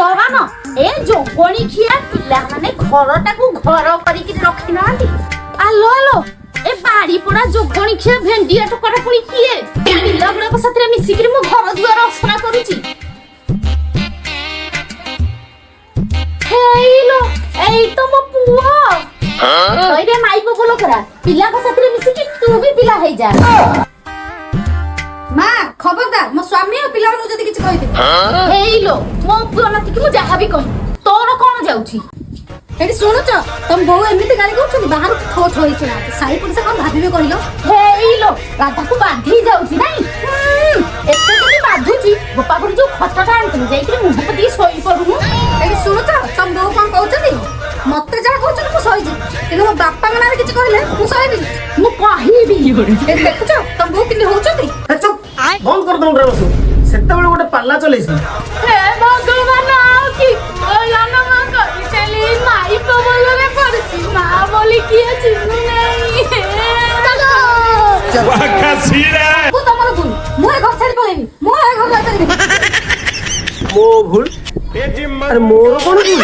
भगवान ए जोगणी खिया पिला माने घरटाकू घर करिक रखि नांती आलो आलो ए बाड़ी पड़ा जोगणी खिया भेंडिया टोकरा पुणी किए पिला गुड़ाक साथे मिसिक मो घर दुआर असना करूची हेलो एई तो मो पुआ ओइरे माई को बोलो करा पिला का साथे मिसिक तू भी पिला हे जा मां खबरदार मो स्वामी और पिला नु जदी किछ कहिते हेलो मो पुआ नति कि मु जहा भी कहि तोर कोन जाउची एडी सुनुच तुम बहु एमिति गाली कहउछ बाहर थो थो हिछ ना साई पुलिस कोन भाबिबे कहिलो हेलो राधा को बांधी जाउची नाही एते जदी बांधुची गोपा गुरु जो खटटा आनतनी जाई कि मुह पदी सोई पडु एडी सुनुच तुम बहु कोन कहउछनी मते जा कहउछ मु सही जी किन मो बापा मना रे किछ कहले मु सही भी मु कहिबी ए देखुछ तुम बहु किन होउछती चुप बंद कर दम ड्रामा सेते बेले गोटे पाल्ला चलेसी हे भगवान आओ कि ओलाना मा करी चली माई प्रबल रे पड़ची मां बोली किए चिन्नु नहीं वाका सीरा तू तमर भूल मु ए घर छाड़ी पळेबी मु ए घर छाड़ी मो भूल ए जिम्मा अरे मोर कोन भूल